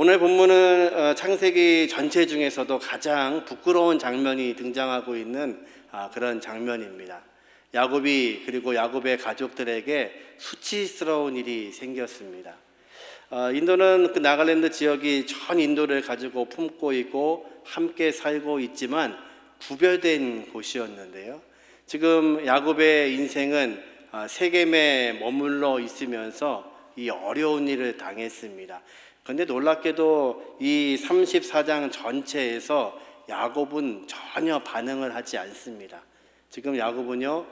오늘 본문은 창세기 전체 중에서도 가장 부끄러운 장면이 등장하고 있는 그런 장면입니다. 야곱이 그리고 야곱의 가족들에게 수치스러운 일이 생겼습니다. 인도는 그 나갈랜드 지역이 전 인도를 가지고 품고 있고 함께 살고 있지만 구별된 곳이었는데요. 지금 야곱의 인생은 세겜에 머물러 있으면서 이 어려운 일을 당했습니다. 그런데 놀랍게도 이 34장 전체에서 야곱은 전혀 반응을 하지 않습니다. 지금 야곱은요,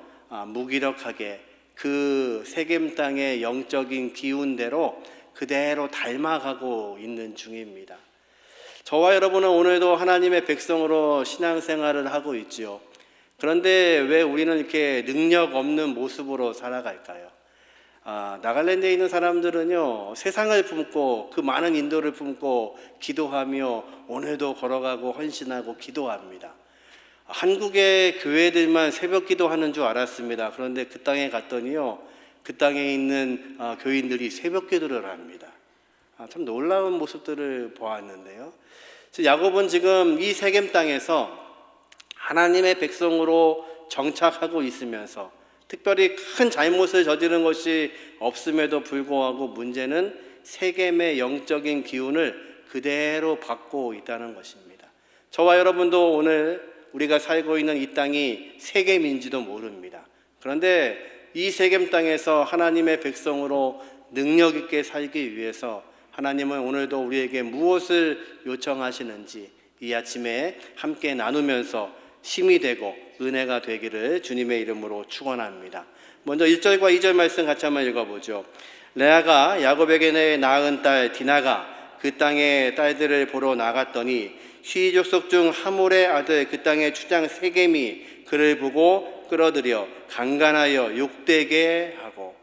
무기력하게 그 세겜 땅의 영적인 기운대로 그대로 닮아가고 있는 중입니다. 저와 여러분은 오늘도 하나님의 백성으로 신앙생활을 하고 있지요. 그런데 왜 우리는 이렇게 능력 없는 모습으로 살아갈까요? 나갈랜드에 있는 사람들은요, 세상을 품고 그 많은 인도를 품고 기도하며 오늘도 걸어가고 헌신하고 기도합니다. 한국의 교회들만 새벽 기도하는 줄 알았습니다. 그런데 그 땅에 갔더니요, 그 땅에 있는 교인들이 새벽 기도를 합니다. 참 놀라운 모습들을 보았는데요. 야곱은 지금 이 세겜 땅에서 하나님의 백성으로 정착하고 있으면서 특별히 큰 잘못을 저지른 것이 없음에도 불구하고 문제는 세겜의 영적인 기운을 그대로 받고 있다는 것입니다. 저와 여러분도 오늘 우리가 살고 있는 이 땅이 세겜인지도 모릅니다. 그런데 이 세겜 땅에서 하나님의 백성으로 능력 있게 살기 위해서 하나님은 오늘도 우리에게 무엇을 요청하시는지 이 아침에 함께 나누면서 힘이 되고 은혜가 되기를 주님의 이름으로 축원합니다. 먼저 1절과 2절 말씀 같이 한번 읽어보죠. 레아가 야곱에게 낳은 딸 디나가 그 땅의 딸들을 보러 나갔더니 휘 족속 중 하몰의 아들 그 땅의 추장 세겜이 그를 보고 끌어들여 강간하여 욕되게 하고.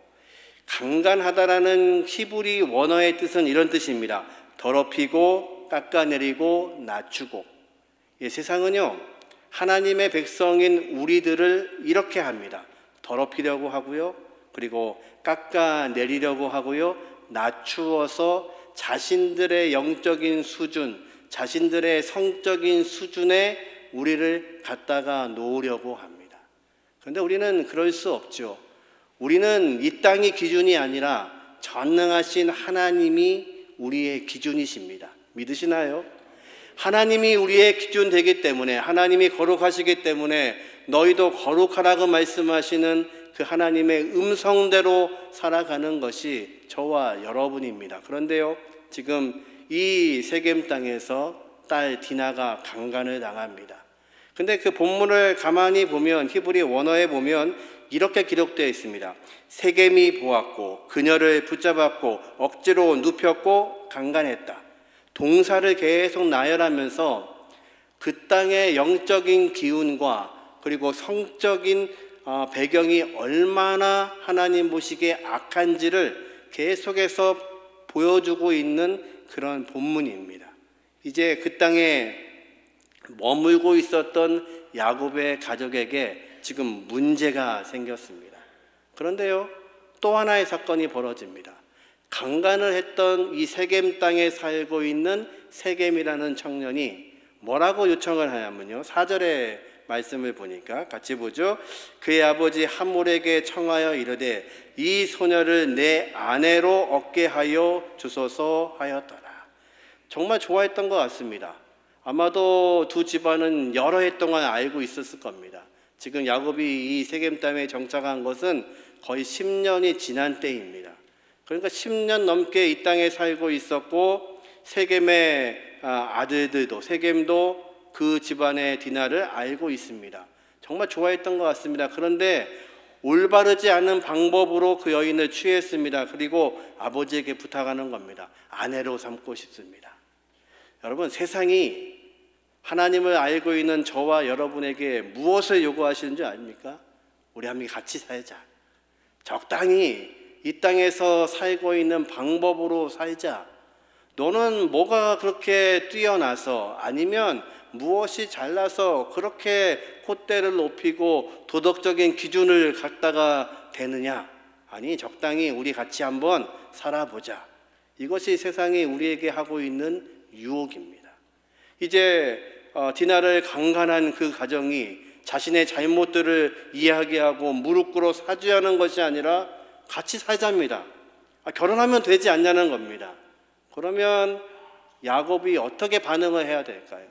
강간하다라는 히브리 원어의 뜻은 이런 뜻입니다. 더럽히고 깎아내리고 낮추고. 세상은요, 하나님의 백성인 우리들을 이렇게 합니다. 더럽히려고 하고요, 그리고 깎아내리려고 하고요, 낮추어서 자신들의 영적인 수준, 자신들의 성적인 수준에 우리를 갖다가 놓으려고 합니다. 그런데 우리는 그럴 수 없죠. 우리는 이 땅이 기준이 아니라 전능하신 하나님이 우리의 기준이십니다. 믿으시나요? 하나님이 우리의 기준 되기 때문에, 하나님이 거룩하시기 때문에 너희도 거룩하라고 말씀하시는 그 하나님의 음성대로 살아가는 것이 저와 여러분입니다. 그런데요, 지금 이 세겜 땅에서 딸 디나가 강간을 당합니다. 근데 그 본문을 가만히 보면, 히브리 원어에 보면 이렇게 기록되어 있습니다. 세겜이 보았고 그녀를 붙잡았고 억지로 눕혔고 강간했다. 동사를 계속 나열하면서 그 땅의 영적인 기운과 그리고 성적인 배경이 얼마나 하나님 보시기에 악한지를 계속해서 보여주고 있는 그런 본문입니다. 이제 그 땅에 머물고 있었던 야곱의 가족에게 지금 문제가 생겼습니다. 그런데요, 또 하나의 사건이 벌어집니다. 강간을 했던 이 세겜 땅에 살고 있는 세겜이라는 청년이 뭐라고 요청을 하냐면요, 4절의 말씀을 보니까 같이 보죠. 그의 아버지 하몰에게 청하여 이르되 이 소녀를 내 아내로 얻게 하여 주소서 하였더라. 정말 좋아했던 것 같습니다. 아마도 두 집안은 여러 해 동안 알고 있었을 겁니다. 지금 야곱이 이 세겜 땅에 정착한 것은 거의 10년이 지난 때입니다. 그러니까 10년 넘게 이 땅에 살고 있었고 세겜의 아들들도, 세겜도 그 집안의 디나를 알고 있습니다. 정말 좋아했던 것 같습니다. 그런데 올바르지 않은 방법으로 그 여인을 취했습니다. 그리고 아버지에게 부탁하는 겁니다. 아내로 삼고 싶습니다. 여러분, 세상이 하나님을 알고 있는 저와 여러분에게 무엇을 요구하시는 줄 아닙니까? 우리 함께 같이 살자. 적당히 이 땅에서 살고 있는 방법으로 살자. 너는 뭐가 그렇게 뛰어나서, 아니면 무엇이 잘나서 그렇게 콧대를 높이고 도덕적인 기준을 갖다가 대느냐? 아니, 적당히 우리 같이 한번 살아보자. 이것이 세상이 우리에게 하고 있는 유혹입니다. 이제 디나를 강간한 그 가정이 자신의 잘못들을 이야기하고 무릎 꿇어 사죄하는 것이 아니라 같이 살자입니다. 결혼하면 되지 않냐는 겁니다. 그러면 야곱이 어떻게 반응을 해야 될까요?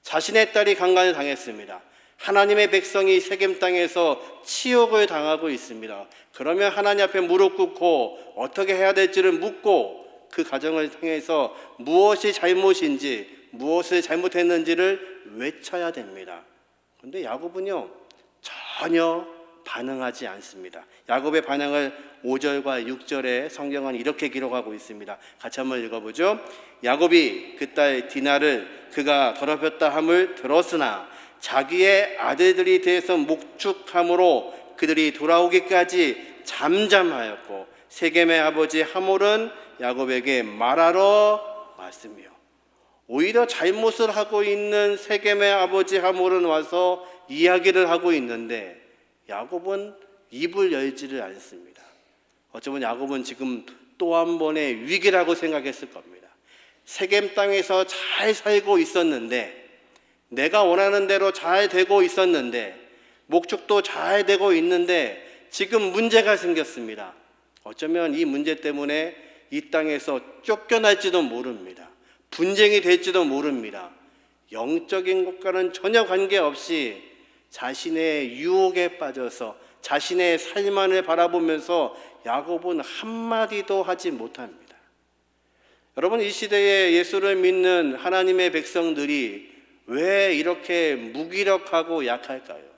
자신의 딸이 강간을 당했습니다. 하나님의 백성이 세겜 땅에서 치욕을 당하고 있습니다. 그러면 하나님 앞에 무릎 꿇고 어떻게 해야 될지를 묻고 그 가정을 통해서 무엇이 잘못인지, 무엇을 잘못했는지를 외쳐야 됩니다. 그런데 야곱은요, 전혀 반응하지 않습니다. 야곱의 반응을 5절과 6절에 성경은 이렇게 기록하고 있습니다. 같이 한번 읽어보죠. 야곱이 그 딸 디나를 그가 더럽혔다 함을 들었으나 자기의 아들들이 대해서 목축함으로 그들이 돌아오기까지 잠잠하였고 세겜의 아버지 하몰은 야곱에게 말하러 왔으며, 오히려 잘못을 하고 있는 세겜의 아버지 하몰은 와서 이야기를 하고 있는데 야곱은 입을 열지를 않습니다. 어쩌면 야곱은 지금 또 한 번의 위기라고 생각했을 겁니다. 세겜 땅에서 잘 살고 있었는데, 내가 원하는 대로 잘 되고 있었는데, 목축도 잘 되고 있는데 지금 문제가 생겼습니다. 어쩌면 이 문제 때문에 이 땅에서 쫓겨날지도 모릅니다. 분쟁이 될지도 모릅니다. 영적인 것과는 전혀 관계없이 자신의 유혹에 빠져서 자신의 삶만을 바라보면서 야곱은 한마디도 하지 못합니다. 여러분, 이 시대에 예수를 믿는 하나님의 백성들이 왜 이렇게 무기력하고 약할까요?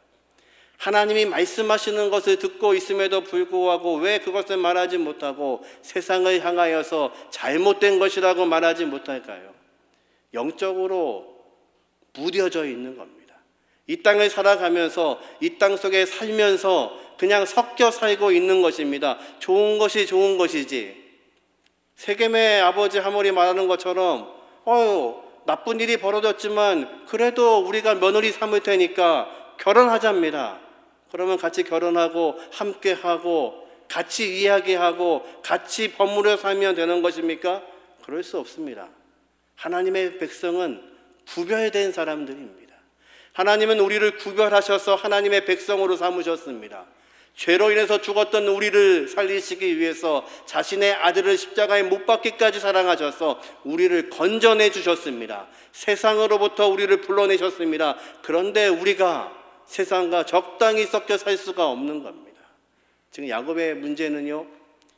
하나님이 말씀하시는 것을 듣고 있음에도 불구하고 왜 그것을 말하지 못하고 세상을 향하여서 잘못된 것이라고 말하지 못할까요? 영적으로 무뎌져 있는 겁니다. 이 땅을 살아가면서 이 땅 속에 살면서 그냥 섞여 살고 있는 것입니다. 좋은 것이 좋은 것이지, 세겜의 아버지 하몰이 말하는 것처럼 나쁜 일이 벌어졌지만 그래도 우리가 며느리 삼을 테니까 결혼하자입니다. 그러면 같이 결혼하고 함께하고 같이 이야기하고 같이 버무려 살면 되는 것입니까? 그럴 수 없습니다. 하나님의 백성은 구별된 사람들입니다. 하나님은 우리를 구별하셔서 하나님의 백성으로 삼으셨습니다. 죄로 인해서 죽었던 우리를 살리시기 위해서 자신의 아들을 십자가에 못 박기까지 사랑하셔서 우리를 건져내 주셨습니다. 세상으로부터 우리를 불러내셨습니다. 그런데 우리가 세상과 적당히 섞여 살 수가 없는 겁니다. 지금 야곱의 문제는요,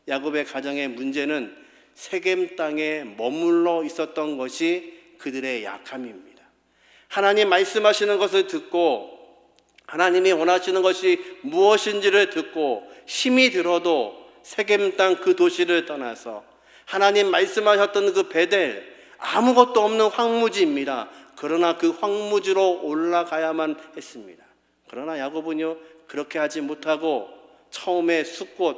야곱의 가정의 문제는 세겜 땅에 머물러 있었던 것이 그들의 약함입니다. 하나님 말씀하시는 것을 듣고 하나님이 원하시는 것이 무엇인지를 듣고 힘이 들어도 세겜 땅 그 도시를 떠나서 하나님 말씀하셨던 그 베델, 아무것도 없는 황무지입니다. 그러나 그 황무지로 올라가야만 했습니다. 그러나 야곱은요, 그렇게 하지 못하고 처음에 숫꽃,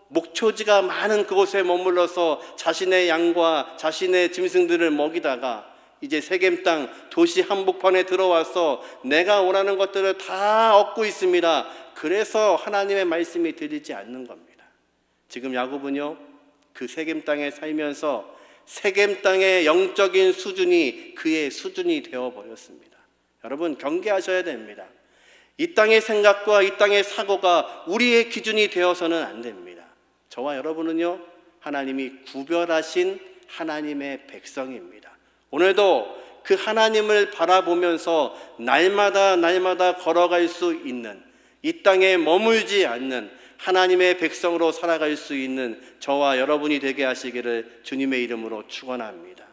목초지가 많은 그곳에 머물러서 자신의 양과 자신의 짐승들을 먹이다가 이제 세겜 땅 도시 한복판에 들어와서 내가 원하는 것들을 다 얻고 있습니다. 그래서 하나님의 말씀이 들리지 않는 겁니다. 지금 야곱은요, 그 세겜 땅에 살면서 세겜 땅의 영적인 수준이 그의 수준이 되어버렸습니다. 여러분, 경계하셔야 됩니다. 이 땅의 생각과 이 땅의 사고가 우리의 기준이 되어서는 안 됩니다. 저와 여러분은요, 하나님이 구별하신 하나님의 백성입니다. 오늘도 그 하나님을 바라보면서 날마다 걸어갈 수 있는, 이 땅에 머물지 않는 하나님의 백성으로 살아갈 수 있는 저와 여러분이 되게 하시기를 주님의 이름으로 축원합니다.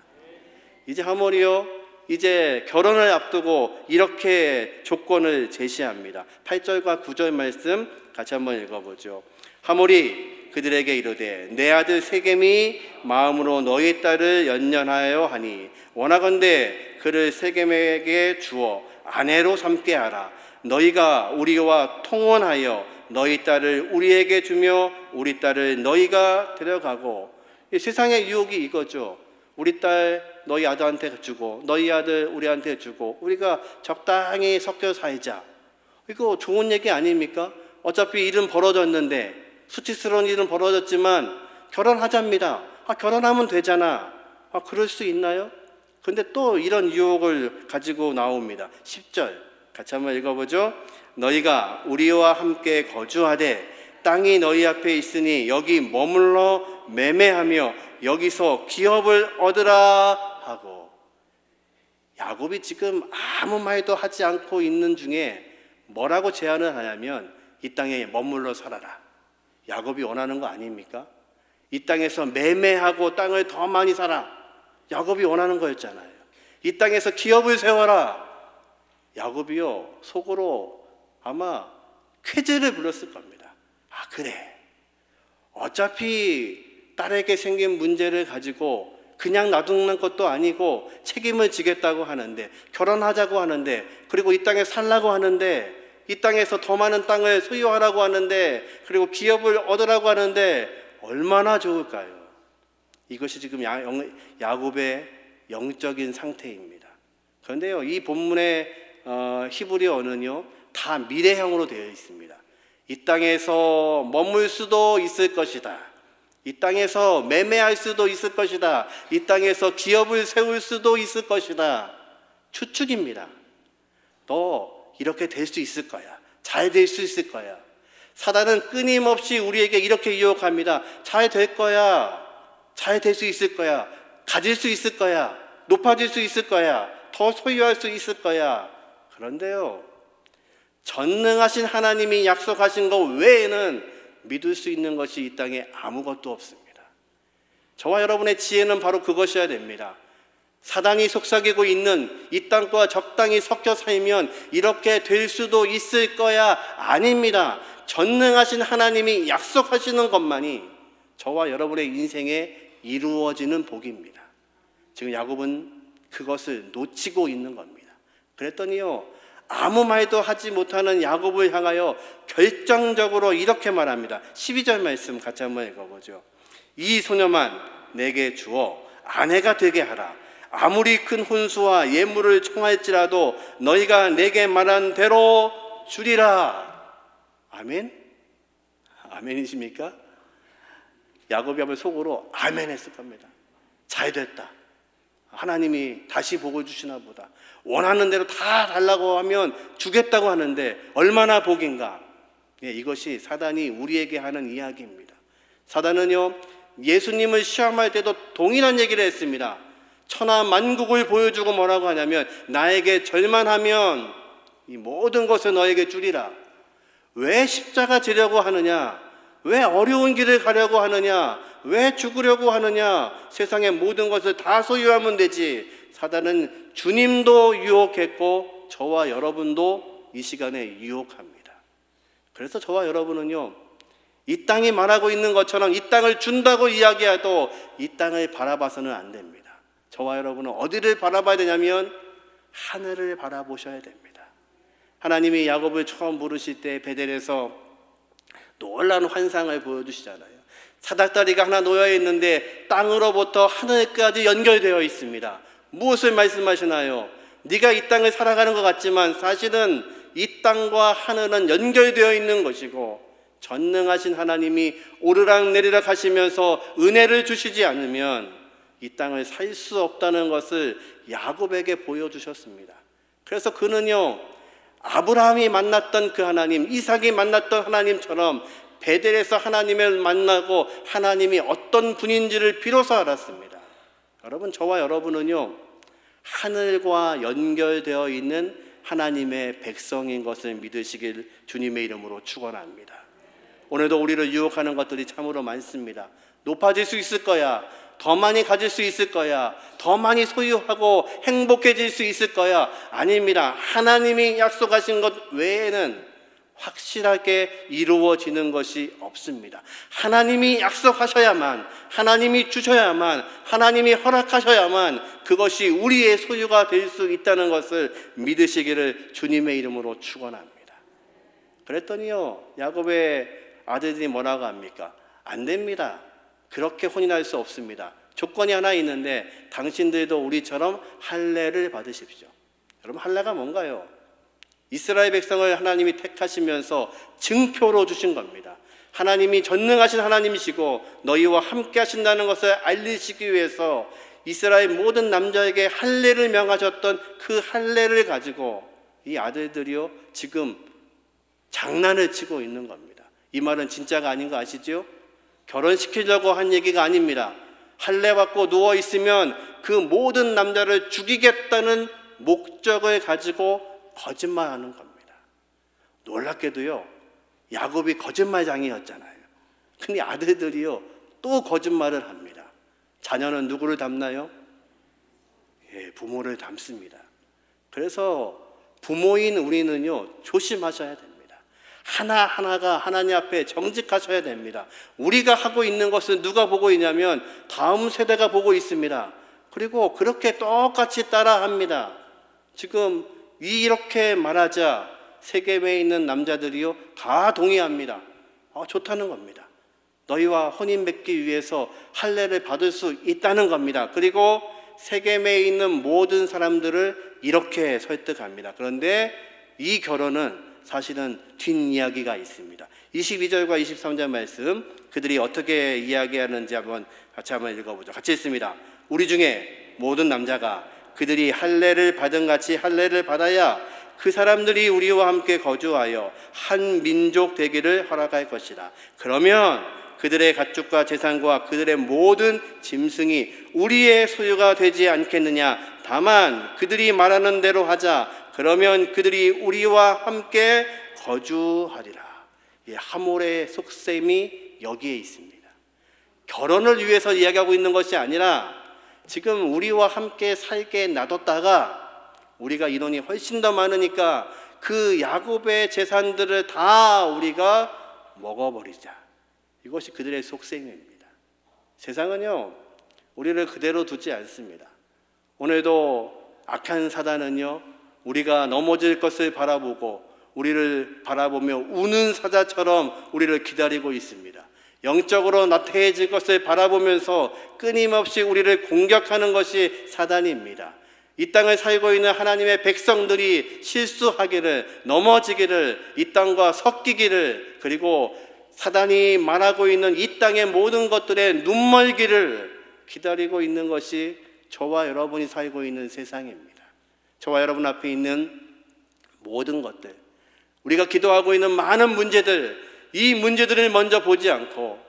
이제 하몰이요, 이제 결혼을 앞두고 이렇게 조건을 제시합니다. 8절과 9절 말씀 같이 한번 읽어보죠. 하몰이 그들에게 이르되 내 아들 세겜이 마음으로 너희 딸을 연연하여 하니 원하건대 그를 세겜에게 주어 아내로 삼게 하라. 너희가 우리와 통혼하여 너희 딸을 우리에게 주며 우리 딸을 너희가 데려가고. 세상의 유혹이 이거죠. 우리 딸 너희 아들한테 주고 너희 아들 우리한테 주고 우리가 적당히 섞여 살자. 이거 좋은 얘기 아닙니까? 어차피 일은 벌어졌는데, 수치스러운 일은 벌어졌지만 결혼하자입니다. 결혼하면 되잖아. 그럴 수 있나요? 근데 또 이런 유혹을 가지고 나옵니다. 10절 같이 한번 읽어보죠. 너희가 우리와 함께 거주하되 땅이 너희 앞에 있으니 여기 머물러 매매하며 여기서 기업을 얻으라 하고, 야곱이 지금 아무 말도 하지 않고 있는 중에 뭐라고 제안을 하냐면 이 땅에 머물러 살아라. 야곱이 원하는 거 아닙니까? 이 땅에서 매매하고 땅을 더 많이 사라. 야곱이 원하는 거였잖아요. 이 땅에서 기업을 세워라. 야곱이요 속으로 아마 쾌재를 불렀을 겁니다. 그래, 어차피 딸에게 생긴 문제를 가지고 그냥 놔두는 것도 아니고 책임을 지겠다고 하는데, 결혼하자고 하는데, 그리고 이 땅에 살라고 하는데, 이 땅에서 더 많은 땅을 소유하라고 하는데, 그리고 기업을 얻으라고 하는데 얼마나 좋을까요? 이것이 지금 야곱의 영적인 상태입니다. 그런데요, 이 본문의 히브리어는요 다 미래형으로 되어 있습니다. 이 땅에서 머물 수도 있을 것이다. 이 땅에서 매매할 수도 있을 것이다. 이 땅에서 기업을 세울 수도 있을 것이다. 추측입니다. 너 이렇게 될 수 있을 거야. 잘 될 수 있을 거야. 사단은 끊임없이 우리에게 이렇게 유혹합니다. 잘 될 거야. 잘 될 수 있을 거야. 가질 수 있을 거야. 높아질 수 있을 거야. 더 소유할 수 있을 거야. 그런데요, 전능하신 하나님이 약속하신 것 외에는 믿을 수 있는 것이 이 땅에 아무것도 없습니다. 저와 여러분의 지혜는 바로 그것이어야 됩니다. 사단이 속삭이고 있는 이 땅과 적당히 섞여 살면 이렇게 될 수도 있을 거야. 아닙니다. 전능하신 하나님이 약속하시는 것만이 저와 여러분의 인생에 이루어지는 복입니다. 지금 야곱은 그것을 놓치고 있는 겁니다. 그랬더니요, 아무 말도 하지 못하는 야곱을 향하여 결정적으로 이렇게 말합니다. 12절 말씀 같이 한번 읽어보죠. 이 소녀만 내게 주어 아내가 되게 하라. 아무리 큰 혼수와 예물을 청할지라도 너희가 내게 말한 대로 주리라. 아멘? 아멘이십니까? 야곱이 아마 속으로 아멘 했을 겁니다. 잘 됐다. 하나님이 다시 복을 주시나 보다. 원하는 대로 다 달라고 하면 주겠다고 하는데 얼마나 복인가. 이것이 사단이 우리에게 하는 이야기입니다. 사단은요, 예수님을 시험할 때도 동일한 얘기를 했습니다. 천하 만국을 보여주고 뭐라고 하냐면 나에게 절만하면 이 모든 것을 너에게 주리라. 왜 십자가 지려고 하느냐? 왜 어려운 길을 가려고 하느냐? 왜 죽으려고 하느냐? 세상의 모든 것을 다 소유하면 되지. 사단은 주님도 유혹했고 저와 여러분도 이 시간에 유혹합니다. 그래서 저와 여러분은요, 이 땅이 말하고 있는 것처럼 이 땅을 준다고 이야기해도 이 땅을 바라봐서는 안 됩니다. 저와 여러분은 어디를 바라봐야 되냐면 하늘을 바라보셔야 됩니다. 하나님이 야곱을 처음 부르실 때 베델에서 놀라운 환상을 보여주시잖아요. 사닥다리가 하나 놓여 있는데 땅으로부터 하늘까지 연결되어 있습니다. 무엇을 말씀하시나요? 네가 이 땅을 살아가는 것 같지만 사실은 이 땅과 하늘은 연결되어 있는 것이고, 전능하신 하나님이 오르락 내리락 하시면서 은혜를 주시지 않으면 이 땅을 살 수 없다는 것을 야곱에게 보여주셨습니다. 그래서 그는요, 아브라함이 만났던 그 하나님, 이삭이 만났던 하나님처럼 베델에서 하나님을 만나고 하나님이 어떤 분인지를 비로소 알았습니다. 여러분, 저와 여러분은요, 하늘과 연결되어 있는 하나님의 백성인 것을 믿으시길 주님의 이름으로 축원합니다. 오늘도 우리를 유혹하는 것들이 참으로 많습니다. 높아질 수 있을 거야. 더 많이 가질 수 있을 거야. 더 많이 소유하고 행복해질 수 있을 거야. 아닙니다. 하나님이 약속하신 것 외에는 확실하게 이루어지는 것이 없습니다. 하나님이 약속하셔야만, 하나님이 주셔야만, 하나님이 허락하셔야만 그것이 우리의 소유가 될 수 있다는 것을 믿으시기를 주님의 이름으로 축원합니다. 그랬더니요, 야곱의 아들들이 뭐라고 합니까? 안 됩니다. 그렇게 혼인할 수 없습니다. 조건이 하나 있는데 당신들도 우리처럼 할례를 받으십시오. 여러분, 할례가 뭔가요? 이스라엘 백성을 하나님이 택하시면서 증표로 주신 겁니다. 하나님이 전능하신 하나님이시고 너희와 함께 하신다는 것을 알리시기 위해서 이스라엘 모든 남자에게 할례를 명하셨던 그 할례를 가지고 이 아들들이요 지금 장난을 치고 있는 겁니다. 이 말은 진짜가 아닌 거 아시죠? 결혼시키려고 한 얘기가 아닙니다. 할례 받고 누워 있으면 그 모든 남자를 죽이겠다는 목적을 가지고 거짓말하는 겁니다. 놀랍게도요 야곱이 거짓말장이었잖아요. 근데 아들들이요 또 거짓말을 합니다. 자녀는 누구를 닮나요? 부모를 닮습니다. 그래서 부모인 우리는요 조심하셔야 됩니다. 하나하나가 하나님 앞에 정직하셔야 됩니다. 우리가 하고 있는 것은 누가 보고 있냐면 다음 세대가 보고 있습니다. 그리고 그렇게 똑같이 따라합니다. 지금 이렇게 말하자 세겜에 있는 남자들이요 다 동의합니다. 좋다는 겁니다. 너희와 혼인 맺기 위해서 할례를 받을 수 있다는 겁니다. 그리고 세겜에 있는 모든 사람들을 이렇게 설득합니다. 그런데 이 결혼은 사실은 뒷이야기가 있습니다. 22절과 23절 말씀 그들이 어떻게 이야기하는지 같이 한번 읽어보죠. 같이 읽습니다. 우리 중에 모든 남자가 그들이 할례를 받은 같이 할례를 받아야 그 사람들이 우리와 함께 거주하여 한 민족 되기를 허락할 것이다. 그러면 그들의 가축과 재산과 그들의 모든 짐승이 우리의 소유가 되지 않겠느냐. 다만 그들이 말하는 대로 하자. 그러면 그들이 우리와 함께 거주하리라. 하몰의 속셈이 여기에 있습니다. 결혼을 위해서 이야기하고 있는 것이 아니라 지금 우리와 함께 살게 놔뒀다가 우리가 인원이 훨씬 더 많으니까 그 야곱의 재산들을 다 우리가 먹어버리자. 이것이 그들의 속셈입니다. 세상은요 우리를 그대로 두지 않습니다. 오늘도 악한 사단은요 우리가 넘어질 것을 바라보고 우리를 바라보며 우는 사자처럼 우리를 기다리고 있습니다. 영적으로 나태해질 것을 바라보면서 끊임없이 우리를 공격하는 것이 사단입니다. 이 땅을 살고 있는 하나님의 백성들이 실수하기를, 넘어지기를, 이 땅과 섞이기를, 그리고 사단이 말하고 있는 이 땅의 모든 것들에 눈멀기를 기다리고 있는 것이 저와 여러분이 살고 있는 세상입니다. 저와 여러분 앞에 있는 모든 것들, 우리가 기도하고 있는 많은 문제들, 이 문제들을 먼저 보지 않고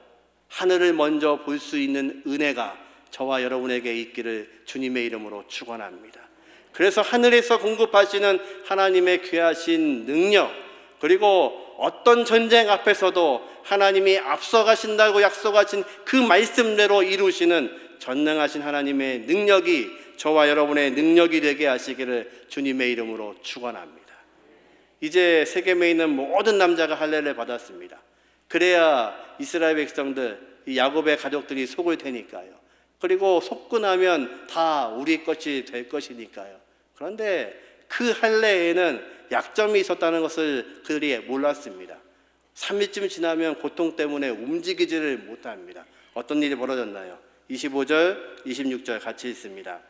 하늘을 먼저 볼 수 있는 은혜가 저와 여러분에게 있기를 주님의 이름으로 축원합니다. 그래서 하늘에서 공급하시는 하나님의 귀하신 능력, 그리고 어떤 전쟁 앞에서도 하나님이 앞서가신다고 약속하신 그 말씀대로 이루시는 전능하신 하나님의 능력이 저와 여러분의 능력이 되게 하시기를 주님의 이름으로 축원합니다. 이제 세겜에 있는 모든 남자가 할례를 받았습니다. 그래야 이스라엘 백성들, 이 야곱의 가족들이 속을 테니까요. 그리고 속고 나면 다 우리 것이 될 것이니까요. 그런데 그 할례에는 약점이 있었다는 것을 그들이 몰랐습니다. 3일쯤 지나면 고통 때문에 움직이지를 못합니다. 어떤 일이 벌어졌나요? 25절, 26절 같이 읽습니다.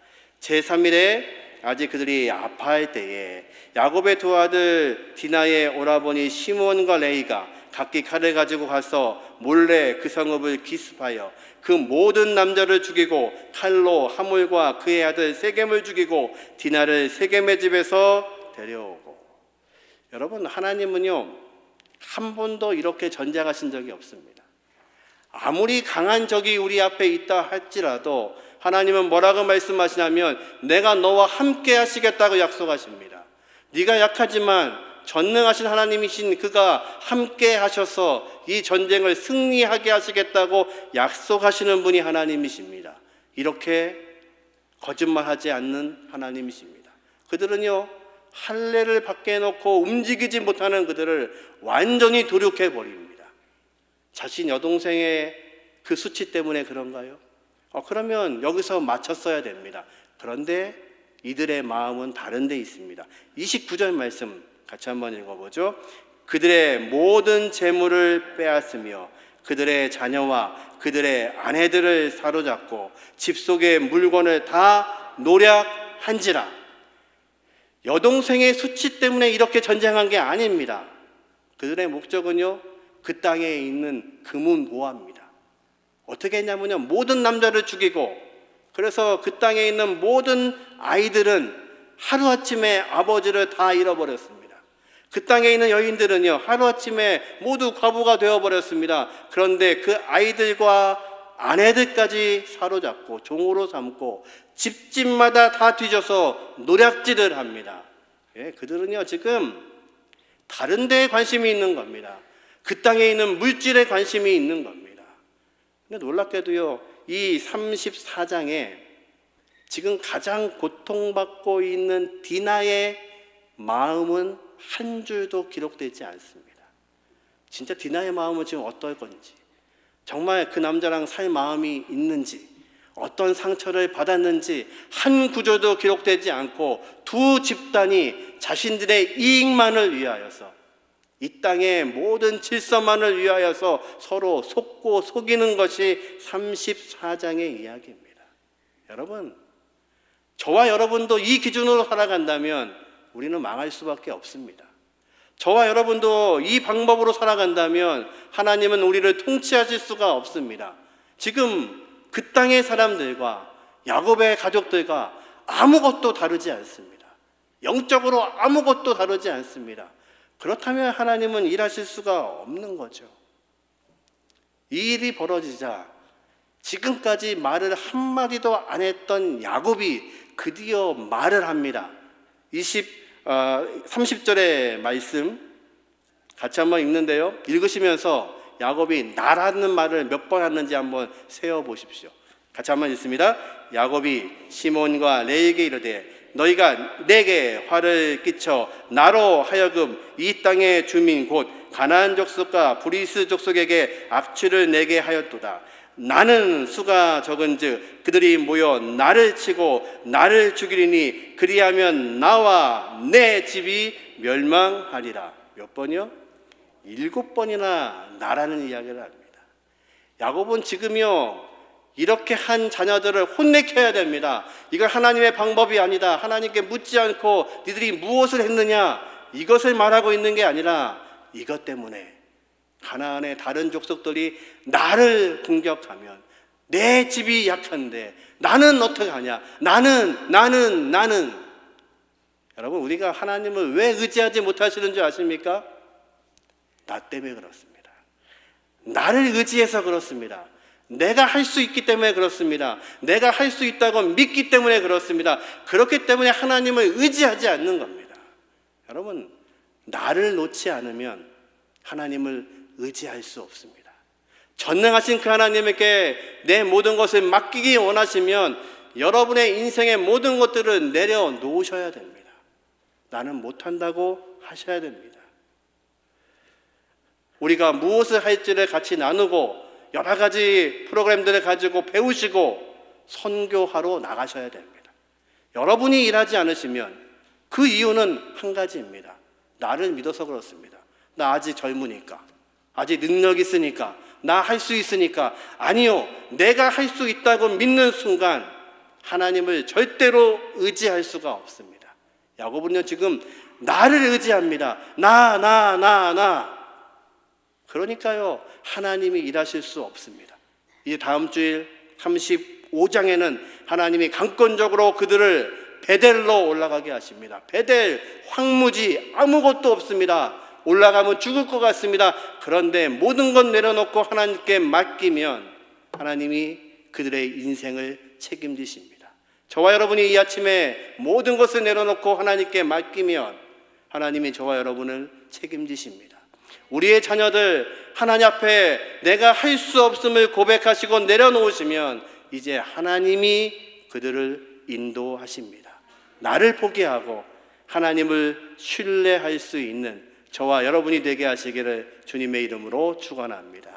제3일에 아직 그들이 아파할 때에 야곱의 두 아들 디나의 오라버니 시몬과 레이가 각기 칼을 가지고 가서 몰래 그 성읍을 기습하여 그 모든 남자를 죽이고 칼로 하몰과 그의 아들 세겜을 죽이고 디나를 세겜의 집에서 데려오고. 여러분, 하나님은요 한 번도 이렇게 전쟁하신 적이 없습니다. 아무리 강한 적이 우리 앞에 있다 할지라도 하나님은 뭐라고 말씀하시냐면 내가 너와 함께 하시겠다고 약속하십니다. 네가 약하지만 전능하신 하나님이신 그가 함께 하셔서 이 전쟁을 승리하게 하시겠다고 약속하시는 분이 하나님이십니다. 이렇게 거짓말하지 않는 하나님이십니다. 그들은요 할례를 밖에 놓고 움직이지 못하는 그들을 완전히 도륙해 버립니다. 자신 여동생의 그 수치 때문에 그런가요? 그러면 여기서 맞췄어야 됩니다. 그런데 이들의 마음은 다른 데 있습니다. 29절 말씀 같이 한번 읽어보죠. 그들의 모든 재물을 빼앗으며 그들의 자녀와 그들의 아내들을 사로잡고 집 속의 물건을 다 노략한지라. 여동생의 수치 때문에 이렇게 전쟁한 게 아닙니다. 그들의 목적은요 그 땅에 있는 금은 보합니다. 어떻게 했냐면요, 모든 남자를 죽이고, 그래서 그 땅에 있는 모든 아이들은 하루아침에 아버지를 다 잃어버렸습니다. 그 땅에 있는 여인들은요, 하루아침에 모두 과부가 되어버렸습니다. 그런데 그 아이들과 아내들까지 사로잡고 종으로 삼고 집집마다 다 뒤져서 노략질을 합니다. 예, 그들은요 지금 다른 데에 관심이 있는 겁니다. 그 땅에 있는 물질에 관심이 있는 겁니다. 근데 놀랍게도요, 이 34장에 지금 가장 고통받고 있는 디나의 마음은 한 줄도 기록되지 않습니다. 진짜 디나의 마음은 지금 어떨 건지, 정말 그 남자랑 살 마음이 있는지, 어떤 상처를 받았는지 한 구절도 기록되지 않고 두 집단이 자신들의 이익만을 위하여서, 이 땅의 모든 질서만을 위하여서 서로 속고 속이는 것이 34장의 이야기입니다. 여러분, 저와 여러분도 이 기준으로 살아간다면 우리는 망할 수밖에 없습니다. 저와 여러분도 이 방법으로 살아간다면 하나님은 우리를 통치하실 수가 없습니다. 지금 그 땅의 사람들과 야곱의 가족들과 아무것도 다르지 않습니다. 영적으로 아무것도 다르지 않습니다. 그렇다면 하나님은 일하실 수가 없는 거죠. 이 일이 벌어지자 지금까지 말을 한마디도 안 했던 야곱이 드디어 말을 합니다. 30절의 말씀 같이 한번 읽는데요, 읽으시면서 야곱이 나라는 말을 몇 번 하는지 한번 세어보십시오. 같이 한번 읽습니다. 야곱이 시몬과 레에게 이르되 너희가 내게 화를 끼쳐 나로 하여금 이 땅의 주민 곧 가나안 족속과 브리스 족속에게 악취를 내게 하였도다. 나는 수가 적은즉 그들이 모여 나를 치고 나를 죽이리니 그리하면 나와 내 집이 멸망하리라. 몇 번이요? 7번이나 나라는 이야기를 합니다. 야곱은 지금요 이렇게 한 자녀들을 혼내켜야 됩니다. 이걸 하나님의 방법이 아니다. 하나님께 묻지 않고 니들이 무엇을 했느냐, 이것을 말하고 있는 게 아니라 이것 때문에 가나안의 다른 족속들이 나를 공격하면 내 집이 약한데 나는 어떻게 하냐. 나는 여러분, 우리가 하나님을 왜 의지하지 못하시는 줄 아십니까? 나 때문에 그렇습니다. 나를 의지해서 그렇습니다. 내가 할 수 있기 때문에 그렇습니다. 내가 할 수 있다고 믿기 때문에 그렇습니다. 그렇기 때문에 하나님을 의지하지 않는 겁니다. 여러분, 나를 놓지 않으면 하나님을 의지할 수 없습니다. 전능하신 그 하나님에게 내 모든 것을 맡기기 원하시면 여러분의 인생의 모든 것들을 내려놓으셔야 됩니다. 나는 못한다고 하셔야 됩니다. 우리가 무엇을 할지를 같이 나누고 여러 가지 프로그램들을 가지고 배우시고 선교하러 나가셔야 됩니다. 여러분이 일하지 않으시면 그 이유는 한 가지입니다. 나를 믿어서 그렇습니다. 나 아직 젊으니까, 아직 능력 있으니까, 나 할 수 있으니까. 아니요, 내가 할 수 있다고 믿는 순간 하나님을 절대로 의지할 수가 없습니다. 야곱은요 지금 나를 의지합니다. 나. 그러니까요 하나님이 일하실 수 없습니다. 이제 다음 주일 35장에는 하나님이 강권적으로 그들을 베델로 올라가게 하십니다. 베델, 황무지, 아무것도 없습니다. 올라가면 죽을 것 같습니다. 그런데 모든 것 내려놓고 하나님께 맡기면 하나님이 그들의 인생을 책임지십니다. 저와 여러분이 이 아침에 모든 것을 내려놓고 하나님께 맡기면 하나님이 저와 여러분을 책임지십니다. 우리의 자녀들 하나님 앞에 내가 할 수 없음을 고백하시고 내려놓으시면 이제 하나님이 그들을 인도하십니다. 나를 포기하고 하나님을 신뢰할 수 있는 저와 여러분이 되게 하시기를 주님의 이름으로 축원합니다.